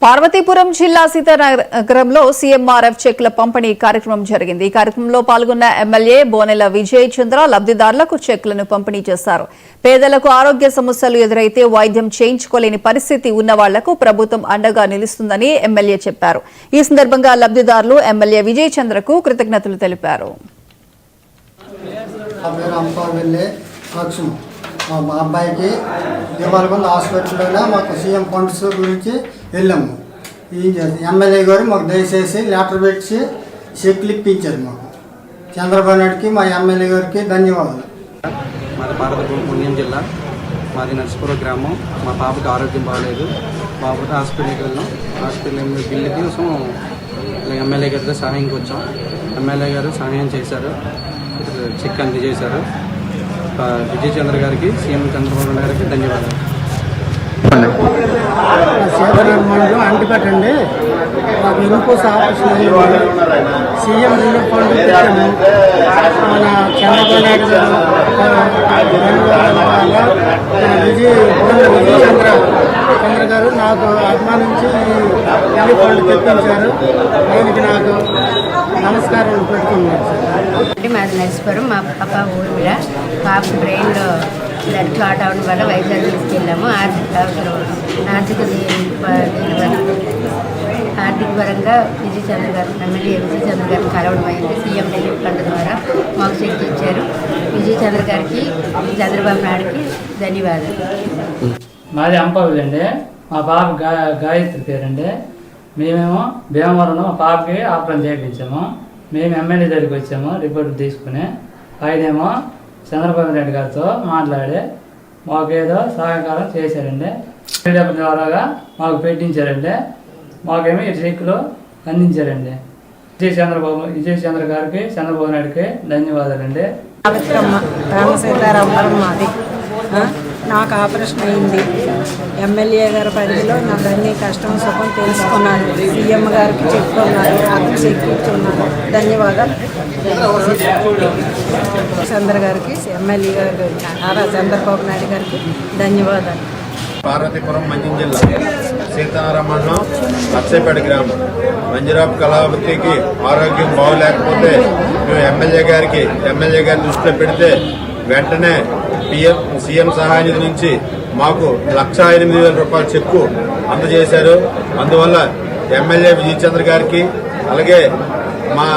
పార్వతీపురం జిల్లా సీతానగరంలో సీఎంఆర్ఎఫ్ చెక్ల పంపిణీ కార్యక్రమం జరిగింది। ఈ కార్యక్రమంలో పాల్గొన్న ఎమ్మెల్యే బోనెల విజయ్ చంద్ర లబ్ధిదారులకు చెక్లను పంపిణీ చేశారు। పేదలకు ఆరోగ్య సమస్యలు ఎదురైతే వైద్యం చేయించుకోలేని పరిస్థితి ఉన్న వాళ్లకు ప్రభుత్వం అండగా నిలుస్తుందని ఎమ్మెల్యే చెప్పారు। ఈ సందర్భంగా లబ్ధిదారులు ఎమ్మెల్యే విజయ్ చంద్రకు కృతజ్ఞతలు తెలిపారు। మా అబ్బాయికి దేవాలగొండ హాస్పిటల్లో మాకు సీఎం ఫండ్స్ గురించి వెళ్ళాము। ఎమ్మెల్యే గారు మాకు దయచేసి లెటర్ పెట్టి చెక్లు ఇప్పించారు। మాకు చంద్రబాబు నాయుడుకి మా ఎమ్మెల్యే గారికి ధన్యవాదాలు। మాది పార్వతీపురం పుణ్యం జిల్లా, మాది నర్సిపురం గ్రామం। మా పాపకి ఆరోగ్యం బాగలేదు, బాబుకి హాస్పిటల్కి వెళ్ళాం। హాస్పిటల్ బిల్లుకి కోసం ఎమ్మెల్యే గారితో సహాయంకి వచ్చాం। ఎమ్మెల్యే గారు సహాయం చేశారు, చెక్ అందజేశారు। విజయ్ చంద్ర గారికి, సీఎం చంద్రబాబు గారికి ధన్యవాదాలు। మండలం అంటిపెట్టండి, మాకు ఇన్పుస్ ఆపరేషన్ సీఎం రిలీఫ్ ఫండ్ పెట్టాము। మన చంద్రబాబు నాయుడు గారు విజయ్ చంద్ర గారు నాకు అభిమానించి రిలీఫ్ ఫండ్ తెప్పించారు। ఆయనకి నాకు నమస్కారం పెట్టుకున్నాను సార్। మాది నర్సిపురం, మా పాప ఊర్మిళ, పాప బ్రెయిన్లో బ్లడ్ క్లాట్ అవడం వల్ల వైజాగ్ తీసుకెళ్ళాము। ఆర్థిక పరంగా విజయ్ చంద్ర గారు, ఎమ్మెల్యే విజయ్ చంద్ర గారిని కలవడం అయింది। సీఎం రిలీఫ్ ఫండ్ ద్వారా మాకు చెక్ ఇచ్చారు। విజయ్ చంద్ర గారికి, చంద్రబాబు నాయుడుకి ధన్యవాదాలు। మాది అంపల్లి అండి, మా పాప గాయత్రి పేరండి। మేమేమో భీమవరంలో మా పాపకి ఆపరేషన్ చేయించాము। మేము ఎమ్మెల్యే దగ్గరికి వచ్చాము రిపోర్ట్ తీసుకుని। ఆయనేమో చంద్రబాబు నాయుడు గారితో మాట్లాడి మాకేదో సహకారం చేశారండి। ద్వారాగా మాకు పెట్టించారండి, మాకేమో ఈ చెక్కులు అందించారండి। విజయ్ చంద్ర గారికి, చంద్రబాబు నాయుడుకి ధన్యవాదాలండి। సీతారామపురం మాది, నాకు ఆపరేషన్ అయింది। ఎమ్మెల్యే గారి పరిధిలో నాకు అన్ని కష్టం సుఖం తెలుసుకున్నాను। సీఎం గారికి చెప్పుకున్నాను, అతను చెక్కించున్నాను, ధన్యవాదాలు। చంద్ర గారికి, ఎమ్మెల్యే గారికి, నారా చంద్రబాబు నాయుడు గారికి ధన్యవాదాలు। పార్వతీపురం మంజం జిల్లా సీతానగరం మండలం లక్షపేట గ్రామం। మంజురాబ్ కళావతికి ఆరోగ్యం బాగోలేకపోతే మేము ఎమ్మెల్యే గారి దృష్టిలో పెడితే వెంటనే సీఎం సహాయ నిధి నుంచి మాకు 1,08,000 రూపాయల చెక్కు అందజేశారు। అందువల్ల ఎమ్మెల్యే విజయ్ చంద్ర గారికి, అలాగే మా